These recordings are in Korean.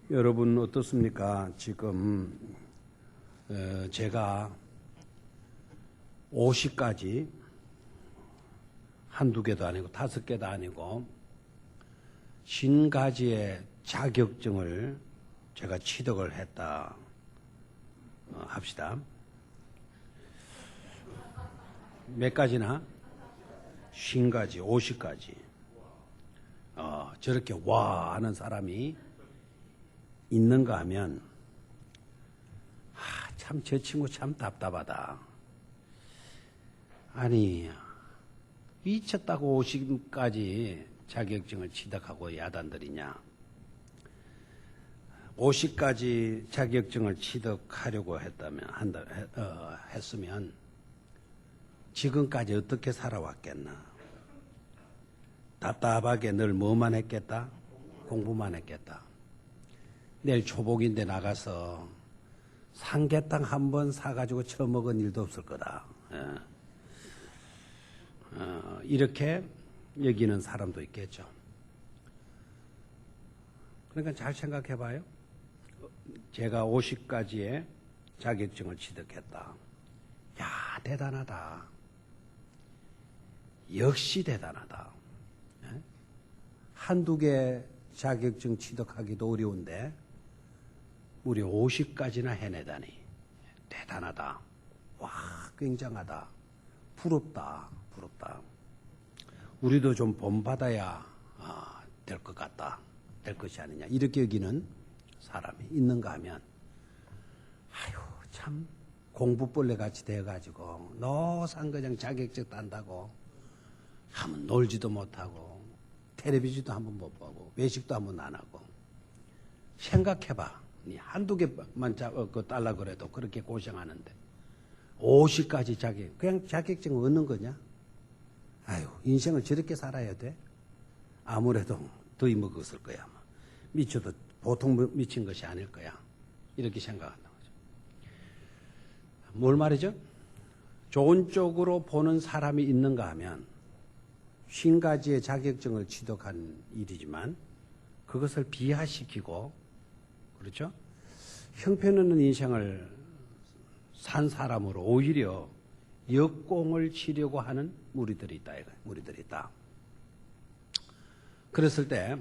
여러분 어떻습니까? 지금 제가 50가지 한두 개도 아니고 5개도 아니고 50가지의 자격증을 제가 취득을 했다 합시다. 몇 가지나? 50가지, 50가지. 저렇게 와 하는 사람이 있는가 하면 참 저 친구 참 답답하다. 아니 미쳤다고 50가지 자격증을 취득하고 야단들이냐. 50가지 자격증을 취득하려고 했으면 지금까지 어떻게 살아왔겠나. 답답하게 늘 뭐만 했겠다? 공부만 했겠다. 내일 초복인데 나가서 삼계탕 한 번 사가지고 처먹은 일도 없을 거다. 이렇게 여기는 사람도 있겠죠. 그러니까 잘 생각해 봐요. 제가 50가지의 자격증을 취득했다. 야, 대단하다. 역시 대단하다. 한두 개 자격증 취득하기도 어려운데 무려 50가지나 해내다니 대단하다. 와, 굉장하다. 부럽다. 부럽다. 우리도 좀 본받아야 될 것 같다. 될 것이 아니냐. 이렇게 여기는 사람이 있는가 하면 아유 참 공부벌레 같이 돼가지고 노상 그냥 자격증 딴다고 하면 놀지도 못하고 텔레비전도 한번 못 보고 외식도 한번 안 하고. 생각해봐. 한두 개만 딸라 그래도 그렇게 고생하는데 50가지 그냥 자격증 얻는 거냐? 아유, 인생을 저렇게 살아야 돼? 아무래도 더위 먹었을 거야. 미쳐도 보통 미친 것이 아닐 거야. 이렇게 생각한다는 거죠. 뭘 말이죠? 좋은 쪽으로 보는 사람이 있는가 하면 50가지의 자격증을 취득한 일이지만 그것을 비하시키고, 그렇죠? 형편없는 인생을 산 사람으로 오히려 역공을 치려고 하는 무리들이 있다. 무리들이 있다. 그랬을 때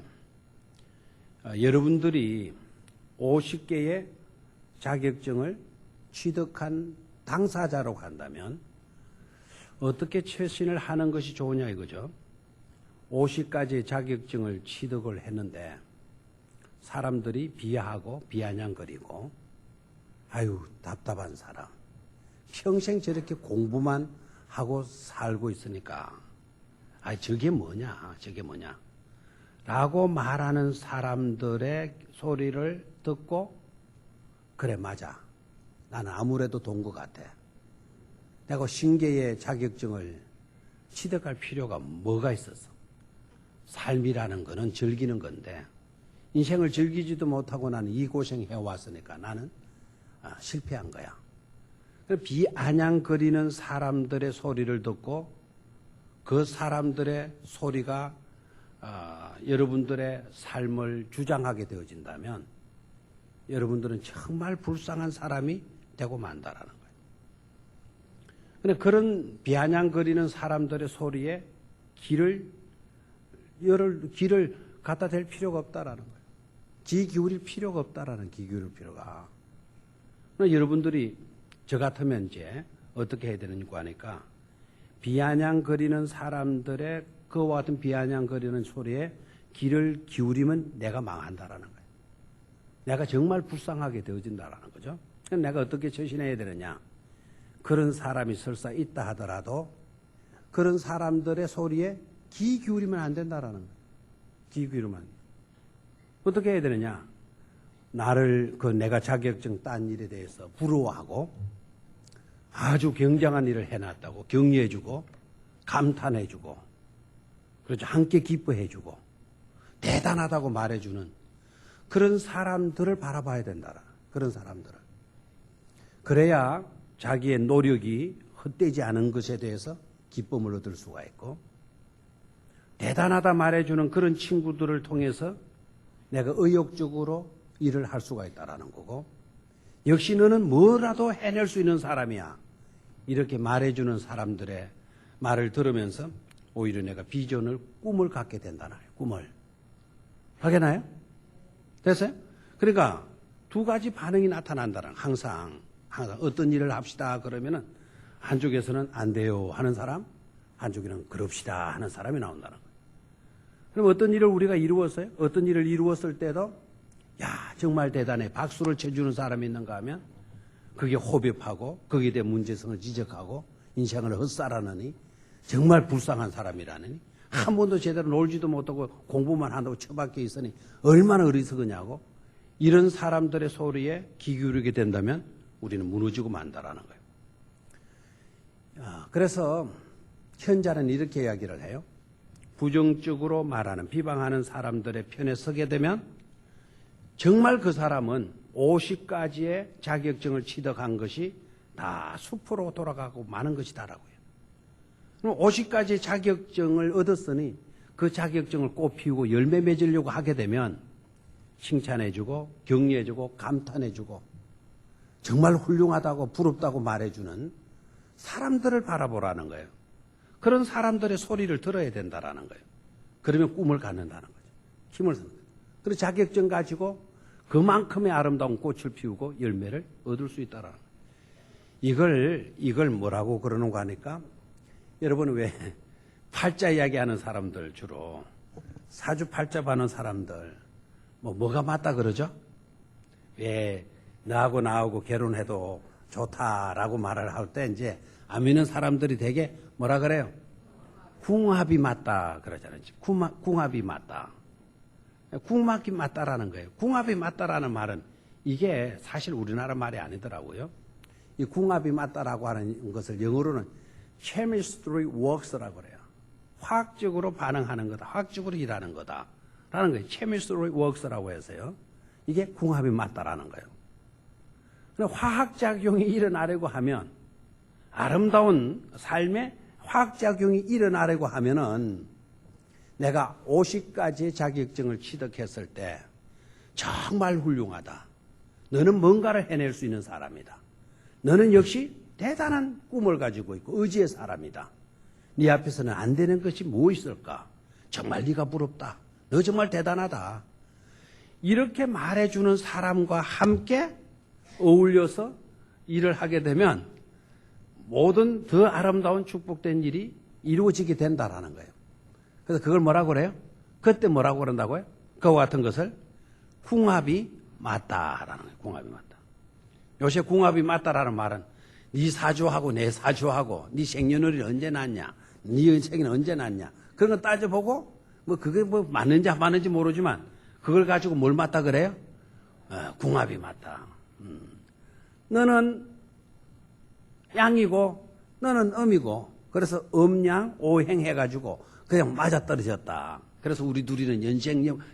여러분들이 50개의 자격증을 취득한 당사자라고 한다면 어떻게 최선을 하는 것이 좋으냐 이거죠. 50가지 자격증을 취득을 했는데 사람들이 비하하고 비아냥거리고 아유 답답한 사람. 평생 저렇게 공부만 하고 살고 있으니까 저게 뭐냐 저게 뭐냐 라고 말하는 사람들의 소리를 듣고 그래 맞아. 나는 아무래도 돈 것 같아. 내가 50개의 자격증을 취득할 필요가 뭐가 있었어. 삶이라는 거는 즐기는 건데 인생을 즐기지도 못하고 나는 이 고생해왔으니까 나는 실패한 거야. 비아냥거리는 사람들의 소리를 듣고 그 사람들의 소리가 여러분들의 삶을 주장하게 되어진다면 여러분들은 정말 불쌍한 사람이 되고 만다라는 거예요. 그런데 그런 비아냥거리는 사람들의 소리에 길을 갖다 댈 필요가 없다라는 거예요. 귀 기울일 필요가 없다라는 귀 기울일 필요가. 여러분들이 저 같으면 이제 어떻게 해야 되는가 하니까 비아냥거리는 사람들의 그와 같은 비아냥거리는 소리에 귀를 기울이면 내가 망한다라는 거예요. 내가 정말 불쌍하게 되어진다라는 거죠. 그럼 내가 어떻게 처신해야 되느냐. 그런 사람이 설사 있다 하더라도 그런 사람들의 소리에 귀 기울이면 안 된다라는 거예요. 귀 기울이면. 어떻게 해야 되느냐. 나를 내가 자격증 딴 일에 대해서 부러워하고 아주 굉장한 일을 해놨다고 격려해주고 감탄해주고 그렇죠. 함께 기뻐해주고 대단하다고 말해주는 그런 사람들을 바라봐야 된다. 그런 사람들을. 그래야 자기의 노력이 헛되지 않은 것에 대해서 기쁨을 얻을 수가 있고 대단하다 말해주는 그런 친구들을 통해서 내가 의욕적으로 일을 할 수가 있다라는 거고, 역시 너는 뭐라도 해낼 수 있는 사람이야. 이렇게 말해주는 사람들의 말을 들으면서 오히려 내가 비전을, 꿈을 갖게 된다는 거예요. 꿈을. 하겠나요? 됐어요? 그러니까 두 가지 반응이 나타난다는 거예요. 항상 어떤 일을 합시다 그러면은 한쪽에서는 안 돼요 하는 사람, 한쪽에는 그럽시다 하는 사람이 나온다는 거예요. 그럼 어떤 일을 우리가 이루었어요? 어떤 일을 이루었을 때도 야 정말 대단해 박수를 쳐주는 사람이 있는가 하면 그게 호흡하고 거기에 대한 문제성을 지적하고 인생을 헛살아느니 정말 불쌍한 사람이라느니 한 번도 제대로 놀지도 못하고 공부만 한다고 처박혀 있으니 얼마나 어리석으냐고 이런 사람들의 소리에 귀 기울이게 된다면 우리는 무너지고 만다라는 거예요. 그래서 현자는 이렇게 이야기를 해요. 부정적으로 말하는 비방하는 사람들의 편에 서게 되면 정말 그 사람은 50가지의 자격증을 취득한 것이 다 수포로 돌아가고 마는 것이다라고요. 그럼 50가지의 자격증을 얻었으니 그 자격증을 꽃피우고 열매 맺으려고 하게 되면 칭찬해주고 격려해주고 감탄해주고 정말 훌륭하다고 부럽다고 말해주는 사람들을 바라보라는 거예요. 그런 사람들의 소리를 들어야 된다라는 거예요. 그러면 꿈을 갖는다는 거죠. 힘을 쓰는 거예요. 그리고 자격증 가지고 그만큼의 아름다운 꽃을 피우고 열매를 얻을 수 있다라는 거예요. 이걸 뭐라고 그러는가 하니까 여러분 왜 팔자 이야기하는 사람들 주로 사주팔자 봐는 사람들 뭐가 맞다 그러죠? 왜 너하고 나하고 결혼해도 좋다라고 말을 할 때 이제 안 믿는 사람들이 되게 뭐라 그래요? 궁합이 맞다 그러잖아요. 궁합이 맞다. 궁합이 맞다라는 거예요. 궁합이 맞다라는 말은 이게 사실 우리나라 말이 아니더라고요. 이 궁합이 맞다라고 하는 것을 영어로는 chemistry works라고 그래요. 화학적으로 반응하는 거다. 화학적으로 일하는 거다. 라는 거예요. chemistry works라고 해서요. 이게 궁합이 맞다라는 거예요. 화학작용이 일어나려고 하면 아름다운 삶에 화학작용이 일어나려고 하면은 내가 50가지의 자격증을 취득했을 때 정말 훌륭하다. 너는 뭔가를 해낼 수 있는 사람이다. 너는 역시 대단한 꿈을 가지고 있고 의지의 사람이다. 네 앞에서는 안 되는 것이 뭐 있을까? 정말 네가 부럽다. 너 정말 대단하다. 이렇게 말해주는 사람과 함께 어울려서 일을 하게 되면 모든 더 아름다운 축복된 일이 이루어지게 된다라는 거예요. 그래서 그걸 뭐라고 그래요? 그때 뭐라고 그런다고요? 그와 같은 것을 궁합이 맞다라는 거예요. 궁합이 맞다. 요새 궁합이 맞다라는 말은 네 사주하고 내 사주하고 네 생년월일이 언제 났냐, 네 생일은 언제 났냐 그런 거 따져보고 그게 맞는지 안 맞는지 모르지만 그걸 가지고 뭘 맞다 그래요? 궁합이 맞다. 너는 양이고 너는 음이고 그래서 음양 오행 해가지고 그냥 맞아떨어졌다. 그래서 우리 둘이는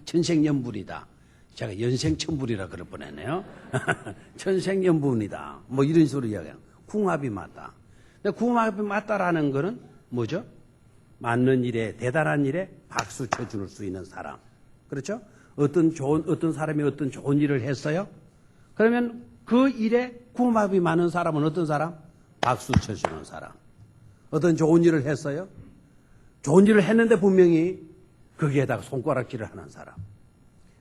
천생연분이다. 제가 연생천불이라 그럴 뻔했네요. 천생연분이다. 뭐 이런 식으로 이야기해요. 궁합이 맞다. 근데 궁합이 맞다라는 거는 뭐죠? 맞는 일에 대단한 일에 박수 쳐줄 수 있는 사람. 그렇죠? 어떤 사람이 어떤 좋은 일을 했어요? 그러면 그 일에 궁합이 많은 사람은 어떤 사람? 박수 쳐주는 사람. 어떤 좋은 일을 했어요? 좋은 일을 했는데 분명히 거기에다가 손가락질을 하는 사람.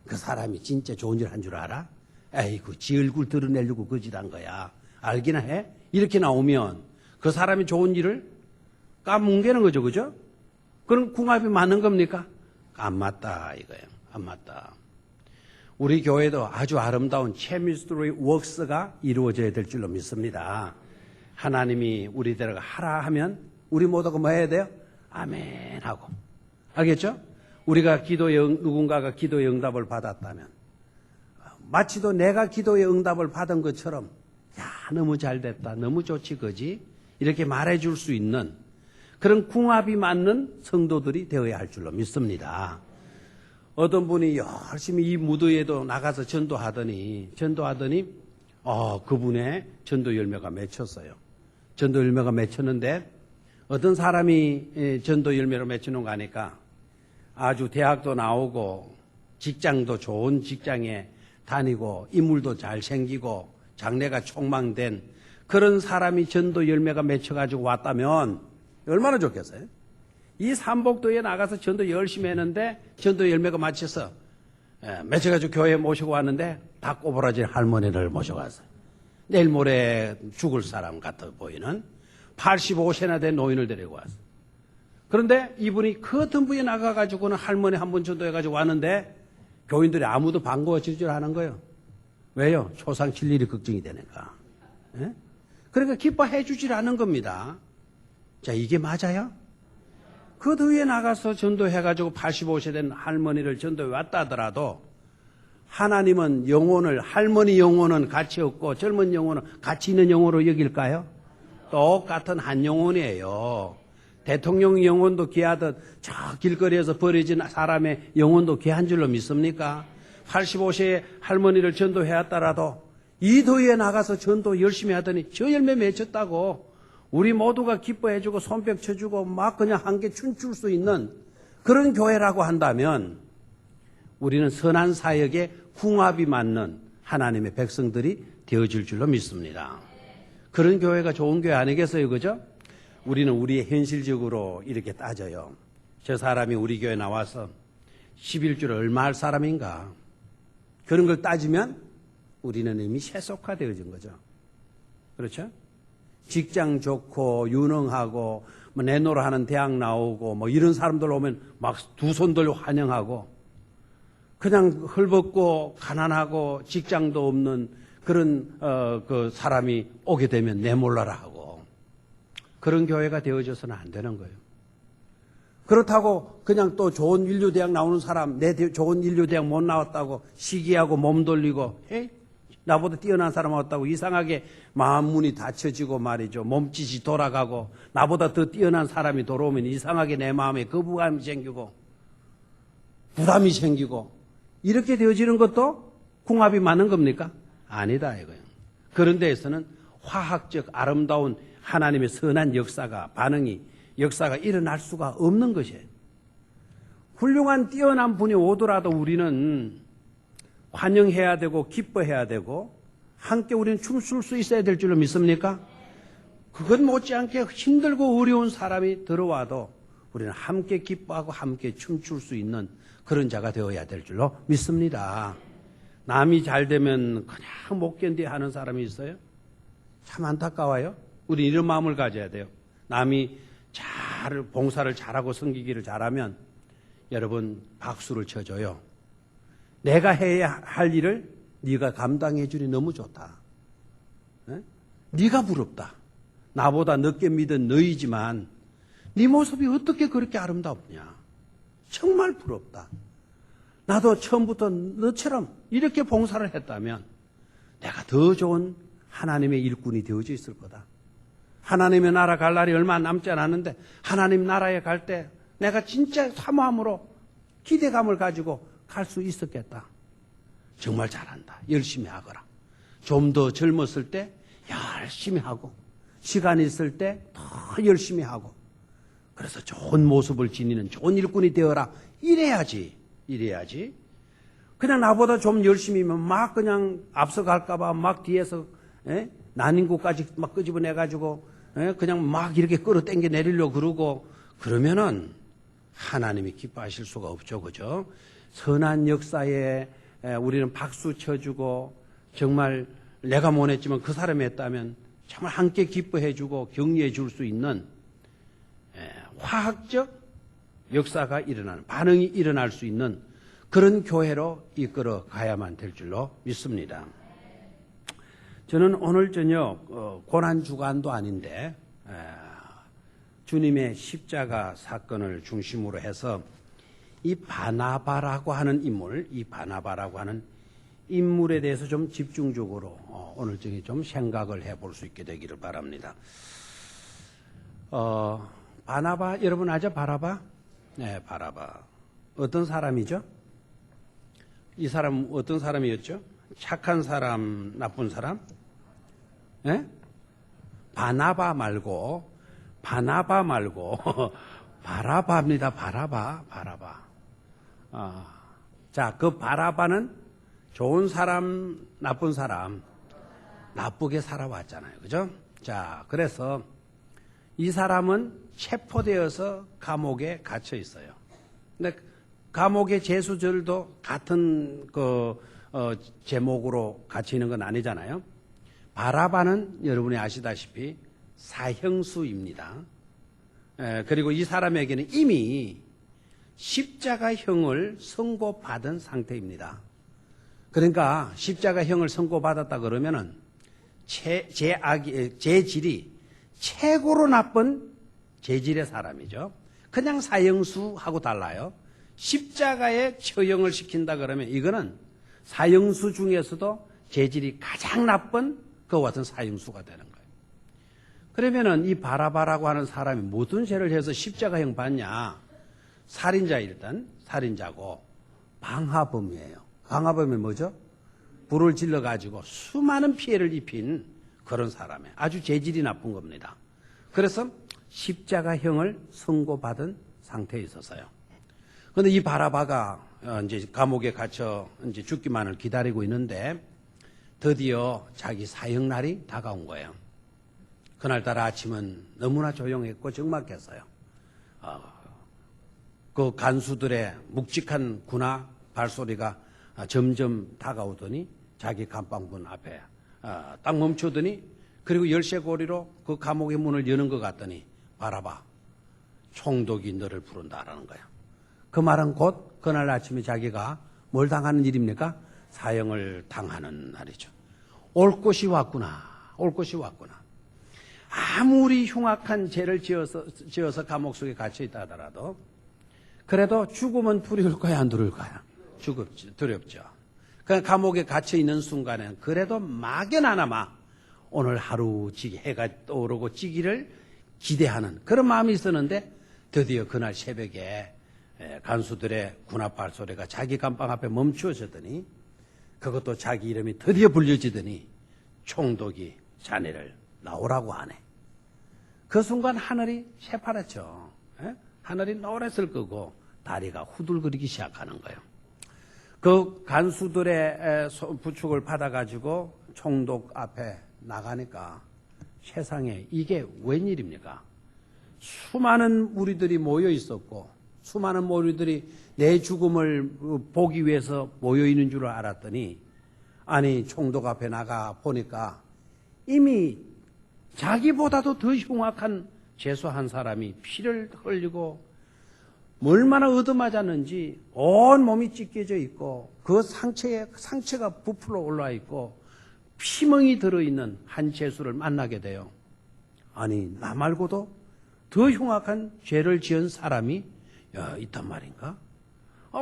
그 사람이 진짜 좋은 일 한 줄 알아? 에이구, 지 얼굴 드러내려고 거짓한 거야. 알기나 해? 이렇게 나오면 그 사람이 좋은 일을 까뭉개는 거죠, 그죠? 그럼 궁합이 맞는 겁니까? 안 맞다, 이거예요. 안 맞다. 우리 교회도 아주 아름다운 chemistry works가 이루어져야 될 줄로 믿습니다. 하나님이 우리들에게 하라 하면 우리 모두가 뭐 해야 돼요? 아멘 하고. 알겠죠? 우리가 누군가가 기도의 응답을 받았다면 마치도 내가 기도의 응답을 받은 것처럼 야 너무 잘 됐다. 너무 좋지 그지? 이렇게 말해줄 수 있는 그런 궁합이 맞는 성도들이 되어야 할 줄로 믿습니다. 어떤 분이 열심히 이 무도에도 나가서 전도하더니 그분의 전도 열매가 맺혔어요. 전도 열매가 맺혔는데 어떤 사람이 전도 열매로 맺히는가 하니까 아주 대학도 나오고 직장도 좋은 직장에 다니고 인물도 잘생기고 장래가 촉망된 그런 사람이 전도 열매가 맺혀가지고 왔다면 얼마나 좋겠어요? 이 삼복도에 나가서 전도 열심히 했는데 전도 열매가 맺혀가지고 교회에 모시고 왔는데 다 꼬부라진 할머니를 모셔갔어요. 내일 모레 죽을 사람 같아 보이는 85세나 된 노인을 데리고 왔어요. 그런데 이분이 그 덤부에 나가가지고는 할머니 한 분 전도해가지고 왔는데 교인들이 아무도 반가워질 줄 아는 거예요. 왜요? 초상 칠 일이 걱정이 되니까. 예? 그러니까 기뻐해 주질 않은 겁니다. 자, 이게 맞아요? 그 더위에 나가서 전도해가지고 85세 된 할머니를 전도해 왔다 하더라도 하나님은 영혼을, 할머니 영혼은 가치 없고 젊은 영혼은 가치 있는 영혼으로 여길까요? 똑같은 한 영혼이에요. 대통령 영혼도 귀하듯 저 길거리에서 버려진 사람의 영혼도 귀한 줄로 믿습니까? 85세의 할머니를 전도해왔더라도 이 더위에 나가서 전도 열심히 하더니 저 열매 맺혔다고 우리 모두가 기뻐해주고 손뼉 쳐주고 막 그냥 한개 춤출 수 있는 그런 교회라고 한다면 우리는 선한 사역에 궁합이 맞는 하나님의 백성들이 되어질 줄로 믿습니다. 그런 교회가 좋은 교회 아니겠어요? 그죠? 우리는 우리의 현실적으로 이렇게 따져요. 저 사람이 우리 교회 나와서 11주를 얼마 할 사람인가? 그런 걸 따지면 우리는 이미 세속화되어진 거죠. 그렇죠? 직장 좋고 유능하고 뭐 내노라하는 대학 나오고 뭐 이런 사람들 오면 막 두 손 들고 환영하고 그냥 헐벗고 가난하고 직장도 없는 그런 그 사람이 오게 되면 내몰라라 하고 그런 교회가 되어져서는 안 되는 거예요. 그렇다고 그냥 또 좋은 인류대학 나오는 사람 내 좋은 인류대학 못 나왔다고 시기하고 몸 돌리고 나보다 뛰어난 사람 왔다고 이상하게 마음문이 닫혀지고 말이죠. 몸짓이 돌아가고 나보다 더 뛰어난 사람이 돌아오면 이상하게 내 마음에 거부감이 생기고 부담이 생기고 이렇게 되어지는 것도 궁합이 맞는 겁니까? 아니다 이거예요. 그런 데에서는 화학적 아름다운 하나님의 선한 역사가 일어날 수가 없는 것이에요. 훌륭한 뛰어난 분이 오더라도 우리는 환영해야 되고 기뻐해야 되고 함께 우리는 춤출 수 있어야 될 줄로 믿습니까? 그건 못지않게 힘들고 어려운 사람이 들어와도 우리는 함께 기뻐하고 함께 춤출 수 있는 그런 자가 되어야 될 줄로 믿습니다. 남이 잘 되면 그냥 못 견디 하는 사람이 있어요? 참 안타까워요. 우리 이런 마음을 가져야 돼요. 남이 봉사를 잘하고 섬기기를 잘하면 여러분 박수를 쳐줘요. 내가 해야 할 일을 네가 감당해 주니 너무 좋다. 네가 부럽다. 나보다 늦게 믿은 너희지만 네 모습이 어떻게 그렇게 아름답냐. 정말 부럽다. 나도 처음부터 너처럼 이렇게 봉사를 했다면 내가 더 좋은 하나님의 일꾼이 되어져 있을 거다. 하나님의 나라 갈 날이 얼마 남지 않았는데 하나님 나라에 갈 때 내가 진짜 사모함으로 기대감을 가지고 갈 수 있었겠다. 정말 잘한다. 열심히 하거라. 좀 더 젊었을 때 열심히 하고 시간 있을 때 더 열심히 하고 그래서 좋은 모습을 지니는 좋은 일꾼이 되어라. 이래야지. 그냥 나보다 좀 열심히면 막 그냥 앞서갈까 봐 막 뒤에서 난인구까지 막 끄집어내가지고 그냥 막 이렇게 끌어당겨 내리려고 그러고 그러면은 하나님이 기뻐하실 수가 없죠. 그죠? 선한 역사에 우리는 박수 쳐주고 정말 내가 못했지만 그 사람이 했다면 정말 함께 기뻐해주고 격려해 줄 수 있는 화학적 역사가 일어나는 반응이 일어날 수 있는 그런 교회로 이끌어 가야만 될 줄로 믿습니다. 저는 오늘 저녁 고난주간도 아닌데 주님의 십자가 사건을 중심으로 해서 이 바나바라고 하는 인물에 대해서 좀 집중적으로 오늘 저녁에 좀 생각을 해볼 수 있게 되기를 바랍니다. 바나바 여러분 아죠? 바라바? 네, 바라바. 어떤 사람이죠? 이 사람 어떤 사람이었죠? 착한 사람, 나쁜 사람? 네? 바나바 말고 바라바입니다. 바라바. 자, 그 바라바는 좋은 사람, 나쁜 사람, 나쁘게 살아왔잖아요. 그죠? 자, 그래서 이 사람은 체포되어서 감옥에 갇혀 있어요. 근데 감옥의 재수절도 같은 제목으로 갇혀 있는 건 아니잖아요. 바라바는 여러분이 아시다시피 사형수입니다. 그리고 이 사람에게는 이미 십자가형을 선고받은 상태입니다. 그러니까 십자가형을 선고받았다 그러면은 재질이 최고로 나쁜 재질의 사람이죠. 그냥 사형수하고 달라요. 십자가에 처형을 시킨다 그러면 이거는 사형수 중에서도 재질이 가장 나쁜 그와 같은 사형수가 되는 거예요. 그러면은 이 바라바라고 하는 사람이 무슨 죄를 해서 십자가형 받냐? 살인자, 일단 살인자고 방화범이에요. 방화범이 뭐죠? 불을 질러가지고 수많은 피해를 입힌 그런 사람이에요. 아주 재질이 나쁜 겁니다. 그래서 십자가형을 선고받은 상태에 있어서요. 그런데 이 바라바가 이제 감옥에 갇혀 이제 죽기만을 기다리고 있는데 드디어 자기 사형날이 다가온 거예요. 그날따라 아침은 너무나 조용했고 적막했어요. 그 간수들의 묵직한 군화 발소리가 점점 다가오더니 자기 감방문 앞에 딱 멈추더니 그리고 열쇠고리로 그 감옥의 문을 여는 것 같더니 바라봐, 총독이 너를 부른다라는 거예요. 그 말은 곧 그날 아침에 자기가 뭘 당하는 일입니까? 사형을 당하는 날이죠. 올 것이 왔구나. 올 것이 왔구나. 아무리 흉악한 죄를 지어서 감옥 속에 갇혀 있다 하더라도 그래도 죽으면 두려울 거야, 안 두려울 거야? 두렵죠. 그 감옥에 갇혀 있는 순간에는 그래도 막연하나마 오늘 하루 해가 떠오르고 찌기를 기대하는 그런 마음이 있었는데 드디어 그날 새벽에 간수들의 군합발 소리가 자기 감방 앞에 멈추어졌더니 그것도 자기 이름이 드디어 불려지더니 총독이 자네를 나오라고 하네. 그 순간 하늘이 새파랗죠. 하늘이 노랬을 거고 다리가 후들거리기 시작하는 거예요. 그 간수들의 부축을 받아가지고 총독 앞에 나가니까 세상에 이게 웬일입니까? 수많은 무리들이 모여 있었고 수많은 무리들이 내 죽음을 보기 위해서 모여 있는 줄 알았더니 아니 총독 앞에 나가 보니까 이미 자기보다도 더 흉악한 죄수 한 사람이 피를 흘리고 얼마나 얻어맞았는지 온 몸이 찢겨져 있고 그 상체가 부풀어 올라와 있고 피멍이 들어있는 한 죄수를 만나게 돼요. 아니 나 말고도 더 흉악한 죄를 지은 사람이 있단 말인가?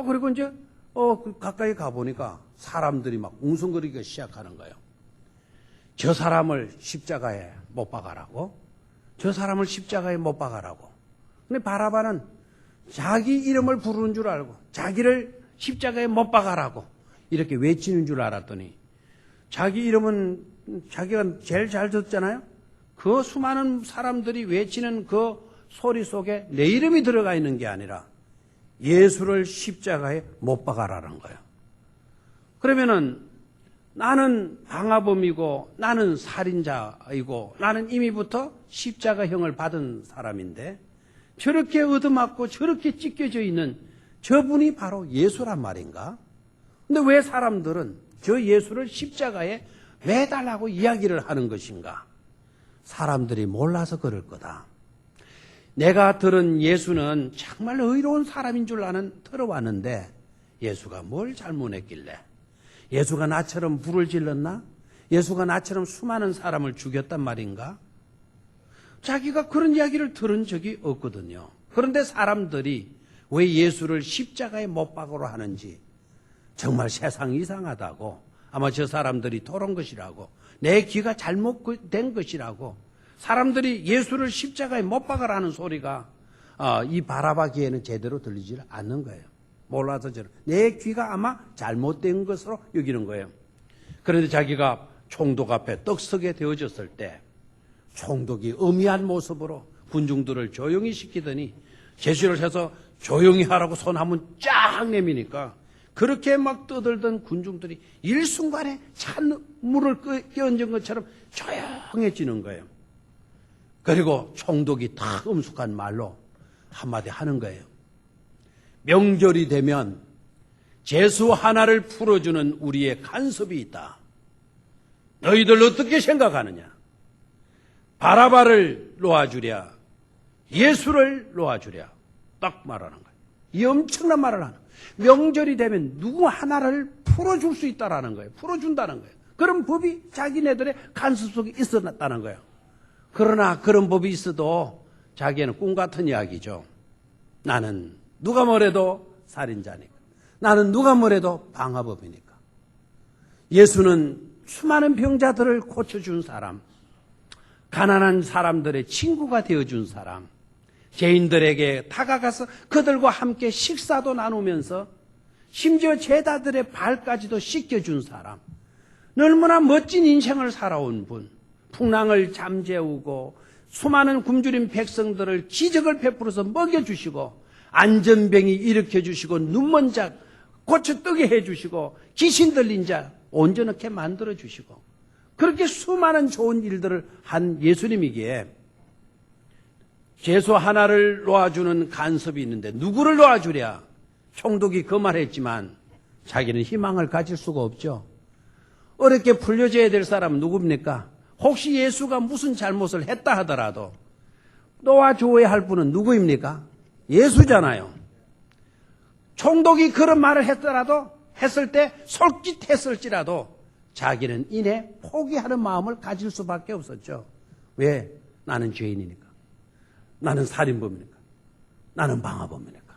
그리고 이제 가까이 가보니까 사람들이 막 웅성거리기 시작하는 거예요. 저 사람을 십자가에 못 박아라고? 저 사람을 십자가에 못 박아라고. 근데 바라바는 자기 이름을 부르는 줄 알고 자기를 십자가에 못 박아라고 이렇게 외치는 줄 알았더니 자기 이름은 자기가 제일 잘 듣잖아요. 그 수많은 사람들이 외치는 그 소리 속에 내 이름이 들어가 있는 게 아니라 예수를 십자가에 못 박아라는 거예요. 그러면은 나는 방화범이고 나는 살인자이고 나는 이미부터 십자가형을 받은 사람인데 저렇게 얻어맞고 저렇게 찢겨져 있는 저분이 바로 예수란 말인가? 근데 왜 사람들은 저 예수를 십자가에 매달라고 이야기를 하는 것인가? 사람들이 몰라서 그럴 거다. 내가 들은 예수는 정말 의로운 사람인 줄 나는 들어왔는데 예수가 뭘 잘못했길래? 예수가 나처럼 불을 질렀나? 예수가 나처럼 수많은 사람을 죽였단 말인가? 자기가 그런 이야기를 들은 적이 없거든요. 그런데 사람들이 왜 예수를 십자가에 못 박으러 하는지 정말 세상이 이상하다고 아마 저 사람들이 토론 것이라고 내 귀가 잘못된 것이라고 사람들이 예수를 십자가에 못 박으라는 소리가 이 바라바 귀에는 제대로 들리지 않는 거예요. 몰라서 내 귀가 아마 잘못된 것으로 여기는 거예요. 그런데 자기가 총독 앞에 떡서게 되어졌을 때 총독이 엄의한 모습으로 군중들을 조용히 시키더니 제시를 해서 조용히 하라고 손 한번 쫙 내미니까 그렇게 막 떠들던 군중들이 일순간에 찬 물을 끼얹은 것처럼 조용해지는 거예요. 그리고 총독이 탁 엄숙한 말로 한마디 하는 거예요. 명절이 되면 죄수 하나를 풀어주는 우리의 간섭이 있다. 너희들 어떻게 생각하느냐? 바라바를 놓아주랴, 예수를 놓아주랴. 딱 말하는 거예요. 이 엄청난 말을 하는 거예요. 명절이 되면 누구 하나를 풀어줄 수 있다라는 거예요. 풀어준다는 거예요. 그런 법이 자기네들의 간섭 속에 있었다는 거예요. 그러나 그런 법이 있어도 자기는 꿈 같은 이야기죠. 나는 누가 뭐래도 살인자니까. 나는 누가 뭐래도 방화범이니까. 예수는 수많은 병자들을 고쳐준 사람, 가난한 사람들의 친구가 되어준 사람, 죄인들에게 다가가서 그들과 함께 식사도 나누면서 심지어 제자들의 발까지도 씻겨준 사람, 얼마나 멋진 인생을 살아온 분, 풍랑을 잠재우고 수많은 굶주린 백성들을 기적을 베풀어서 먹여주시고 안전병이 일으켜주시고 눈먼 자 고쳐 뜨게 해주시고 귀신 들린 자 온전하게 만들어주시고 그렇게 수많은 좋은 일들을 한 예수님이기에 죄수 하나를 놓아주는 간섭이 있는데 누구를 놓아주랴? 총독이 그 말했지만 자기는 희망을 가질 수가 없죠. 어렵게 풀려져야 될 사람은 누굽니까? 혹시 예수가 무슨 잘못을 했다 하더라도 놓아줘야 할 분은 누구입니까? 예수잖아요. 총독이 그런 말을 했을 때 솔깃했을지라도 자기는 이내 포기하는 마음을 가질 수밖에 없었죠. 왜? 나는 죄인이니까. 나는 살인범이니까. 나는 방화범이니까.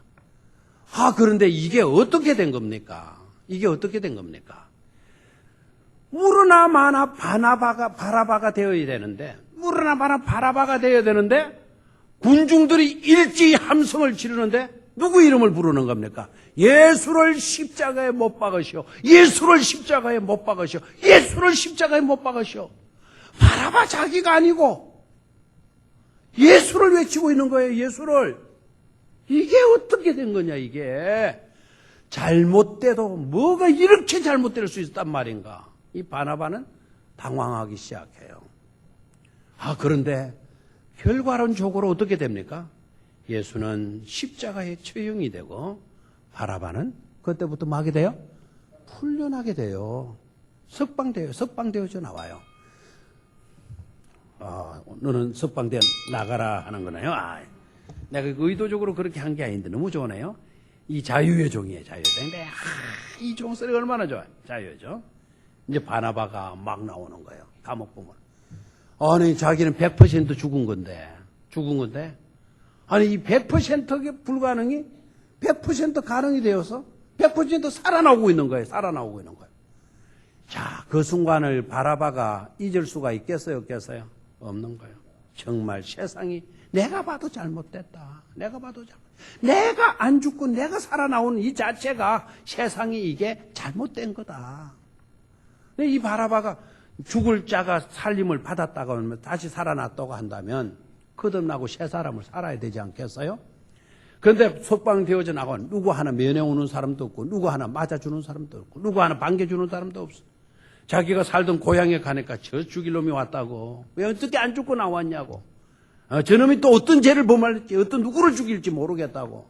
그런데 이게 어떻게 된 겁니까? 이게 어떻게 된 겁니까? 무르나 마나 바라바가 되어야 되는데, 무르나 마나 바라바가 되어야 되는데, 군중들이 일제히 함성을 지르는데, 누구 이름을 부르는 겁니까? 예수를 십자가에 못 박으시오. 예수를 십자가에 못 박으시오. 예수를 십자가에 못 박으시오. 바라바 자기가 아니고 예수를 외치고 있는 거예요. 예수를. 이게 어떻게 된 거냐 이게. 잘못돼도 뭐가 이렇게 잘못될 수 있단 말인가. 이 바나바는 당황하기 시작해요. 그런데 결과론적으로 어떻게 됩니까? 예수는 십자가에 처형이 되고 바라바는 그때부터 뭐 하게 돼요? 풀려나게 돼요. 석방되어져 나와요. 너는 석방되어 나가라 하는 거네요. 내가 의도적으로 그렇게 한 게 아닌데 너무 좋으네요. 이 자유의 종이에요. 자유의 종. 근데 이 종소리가 얼마나 좋아요. 자유의 종. 이제 바나바가 막 나오는 거예요. 감옥 보면. 아니 자기는 100% 죽은 건데 아니 이 100%게 불가능이 100% 가능이 되어서 100% 살아나오고 있는 거예요. 자, 그 순간을 바라바가 잊을 수가 있겠어요? 없겠어요? 없는 거예요. 정말 세상이 내가 봐도 잘못됐다. 내가 안 죽고 내가 살아나오는 이 자체가 세상이 이게 잘못된 거다. 근데 이 바라바가 죽을 자가 살림을 받았다고 하면 다시 살아났다고 한다면 거듭나고 새 사람을 살아야 되지 않겠어요? 그런데 석방되어져 나가면 누구 하나 면회오는 사람도 없고 누구 하나 맞아주는 사람도 없고 누구 하나 반겨주는 사람도 없어. 자기가 살던 고향에 가니까 저 죽일 놈이 왔다고. 왜 어떻게 안 죽고 나왔냐고. 저놈이 또 어떤 죄를 범할지 어떤 누구를 죽일지 모르겠다고.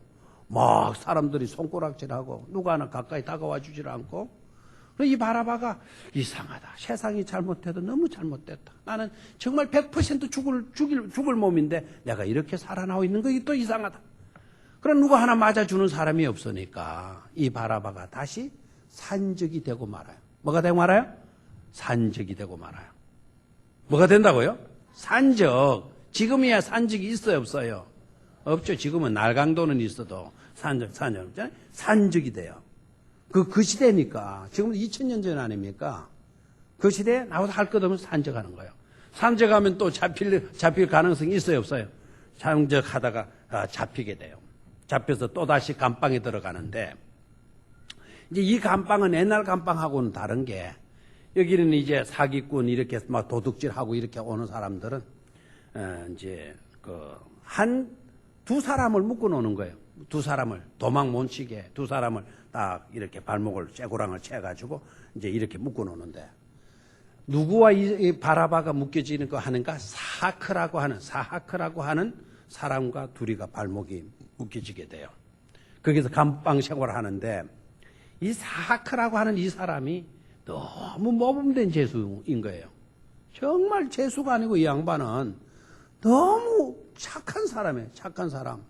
막 사람들이 손가락질하고 누구 하나 가까이 다가와 주질 않고. 이 바라바가 이상하다. 세상이 잘못해도 너무 잘못됐다. 나는 정말 100% 죽을 몸인데 내가 이렇게 살아나고 있는 것이 또 이상하다. 그럼 누구 하나 맞아주는 사람이 없으니까 이 바라바가 다시 산적이 되고 말아요. 뭐가 되고 말아요? 산적이 되고 말아요. 뭐가 된다고요? 산적. 지금이야 산적이 있어요, 없어요? 없죠. 지금은 날강도는 있어도 산적 없잖아요. 산적이 돼요. 그 시대니까. 지금 2000년 전 아닙니까? 그 시대에 나와서 할 것 없으면 산적하는 거예요. 산적하면 또 잡힐 가능성이 있어요, 없어요? 산적하다가 잡히게 돼요. 잡혀서 또다시 감방에 들어가는데, 이제 이 감방은 옛날 감방하고는 다른 게, 여기는 이제 사기꾼 이렇게 막 도둑질하고 이렇게 오는 사람들은, 이제 두 사람을 묶어 놓는 거예요. 두 사람을 도망 못 치게 두 사람을 딱 이렇게 발목을 쇠고랑을 채가지고 이제 이렇게 묶어 놓는데 누구와 이 바라바가 묶여지는 거 하는가? 사하크라고 하는 사람과 둘이가 발목이 묶여지게 돼요. 거기서 감방 생활을 하는데 이 사하크라고 하는 이 사람이 너무 모범된 죄수인 거예요. 정말 죄수가 아니고 이 양반은 너무 착한 사람이에요. 착한 사람.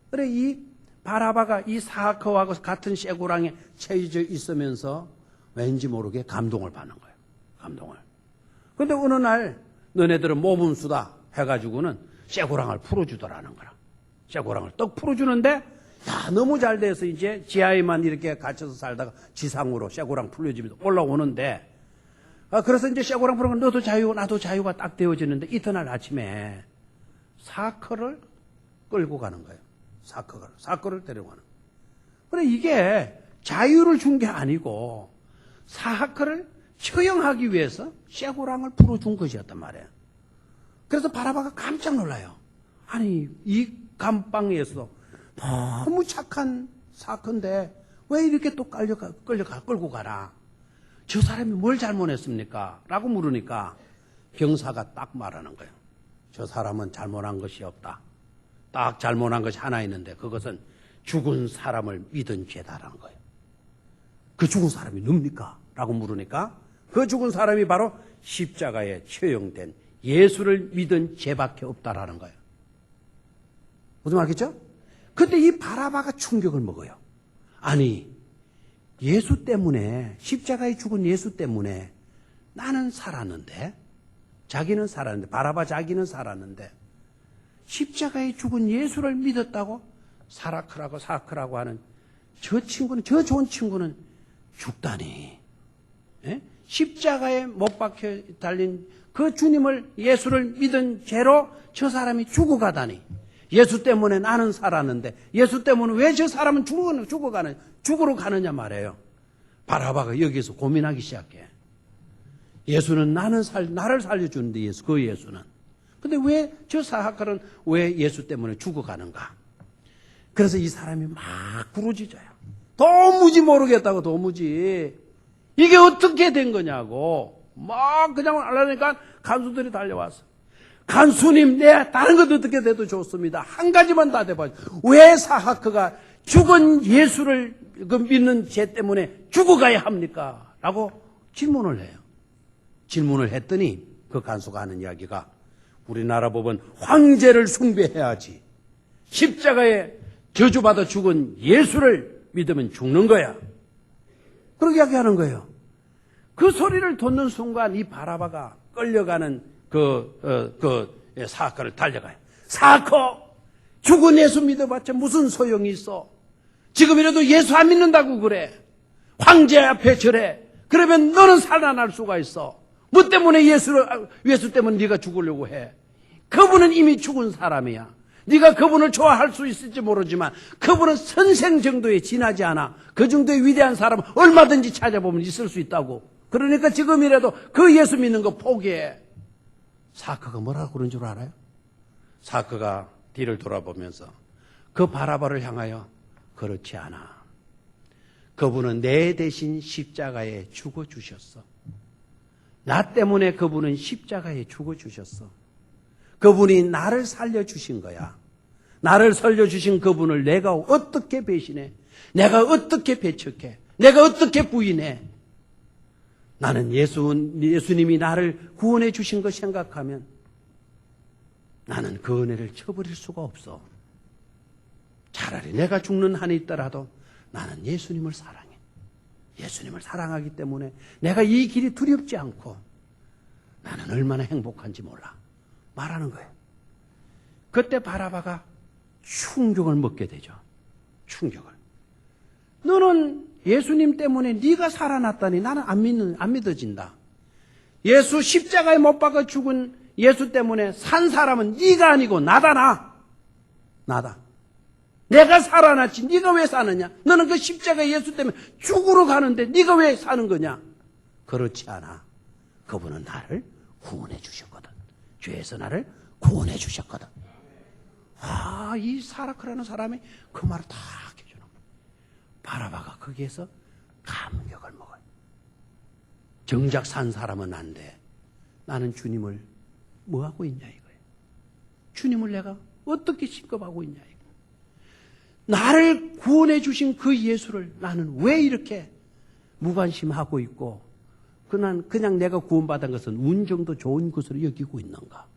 그래 이 바라바가 이 사하크와 같은 쇠고랑에 채워져 있으면서 왠지 모르게 감동을 받는 거예요. 감동을. 근데 어느 날 너네들은 모범수다 해가지고는 쇠고랑을 풀어주더라는 거라. 쇠고랑을 떡 풀어주는데 야 너무 잘 돼서 이제 지하에만 이렇게 갇혀서 살다가 지상으로 쇠고랑 풀려지면서 올라오는데 그래서 이제 쇠고랑 풀어서 너도 자유 나도 자유가 딱 되어지는데 이튿날 아침에 사커를 끌고 가는 거예요. 사커를 데려가는 거예요. 그래 이게 자유를 준 게 아니고 사커를 처형하기 위해서 쇠고랑을 풀어준 것이었단 말이에요. 그래서 바라바가 깜짝 놀라요. 아니 이 감방에서 너무 착한 사건인데 왜 이렇게 또 끌고 가나? 저 사람이 뭘 잘못했습니까? 라고 물으니까 병사가 딱 말하는 거예요. 저 사람은 잘못한 것이 없다. 딱 잘못한 것이 하나 있는데 그것은 죽은 사람을 믿은 죄다라는 거예요. 그 죽은 사람이 누굽니까? 라고 물으니까 그 죽은 사람이 바로 십자가에 처형된 예수를 믿은 죄밖에 없다라는 거예요. 무슨 말이겠죠? 근데 이 바라바가 충격을 먹어요. 아니 예수 때문에 십자가에 죽은 예수 때문에 나는 살았는데 자기는 살았는데 바라바 자기는 살았는데 십자가에 죽은 예수를 믿었다고 사하크라고 하는 저 친구는 저 좋은 친구는 죽다니. 예? 십자가에 못 박혀 달린 그 주님을 예수를 믿은 죄로 저 사람이 죽어가다니. 예수 때문에 나는 살았는데 예수 때문에 왜 저 사람은 죽으러 가느냐 말이에요. 바라바가 여기서 고민하기 시작해. 예수는 나를 살려주는데 그 예수는. 근데 왜 저 사하크는 왜 예수 때문에 죽어가는가? 그래서 이 사람이 막 부르짖어요. 도무지 모르겠다고 도무지. 이게 어떻게 된 거냐고. 막 그냥 알라니까 간수들이 달려왔어. 간수님, 다른 것 어떻게 돼도 좋습니다. 한 가지만 다 대봐요. 왜 사하크가 죽은 예수를 믿는 죄 때문에 죽어가야 합니까? 라고 질문을 해요. 질문을 했더니 그 간수가 하는 이야기가 우리나라 법은 황제를 숭배해야지. 십자가에 저주받아 죽은 예수를 믿으면 죽는 거야. 그렇게 이야기하는 거예요. 그 소리를 듣는 순간 이 바라바가 끌려가는 사하크를 달려가요. 사하크! 죽은 예수 믿어봤자 무슨 소용이 있어? 지금이라도 예수 안 믿는다고 그래. 황제 앞에 절해. 그러면 너는 살아날 수가 있어. 뭐 때문에 예수 때문에 네가 죽으려고 해? 그분은 이미 죽은 사람이야. 네가 그분을 좋아할 수 있을지 모르지만 그분은 선생 정도에 지나지 않아. 그 정도의 위대한 사람은 얼마든지 찾아보면 있을 수 있다고. 그러니까 지금이라도 그 예수 믿는 거 포기해. 사하크가 뭐라고 그런 줄 알아요? 사하크가 뒤를 돌아보면서 그 바라바를 향하여 그렇지 않아. 그분은 내 대신 십자가에 죽어주셨어. 나 때문에 그분은 십자가에 죽어주셨어. 그분이 나를 살려주신 거야. 나를 살려주신 그분을 내가 어떻게 배신해? 내가 어떻게 배척해? 내가 어떻게 부인해? 나는 예수님이 나를 구원해 주신 거 생각하면 나는 그 은혜를 쳐버릴 수가 없어. 차라리 내가 죽는 한이 있더라도 나는 예수님을 사랑해. 예수님을 사랑하기 때문에 내가 이 길이 두렵지 않고 나는 얼마나 행복한지 몰라. 말하는 거예요. 그때 바라바가 충격을 먹게 되죠. 충격을. 너는 예수님 때문에 네가 살아났다니 나는 안 믿어진다. 예수 십자가에 못 박아 죽은 예수 때문에 산 사람은 네가 아니고 나다. 내가 살아났지 네가 왜 사느냐? 너는 그 십자가 예수 때문에 죽으러 가는데 네가 왜 사는 거냐? 그렇지 않아. 그분은 나를 구원해 주셨거든. 죄에서 나를 구원해 주셨거든. 이 사라크라는 사람이 그 말을 다 해주는 거예요. 바라바가 거기에서 감격을 먹어요. 정작 산 사람은 안 돼. 나는 주님을 뭐 하고 있냐 이거예요. 주님을 내가 어떻게 신급하고 있냐 이거. 나를 구원해 주신 그 예수를 나는 왜 이렇게 무관심하고 있고 그냥 내가 구원받은 것은 운 정도 좋은 것으로 여기고 있는가.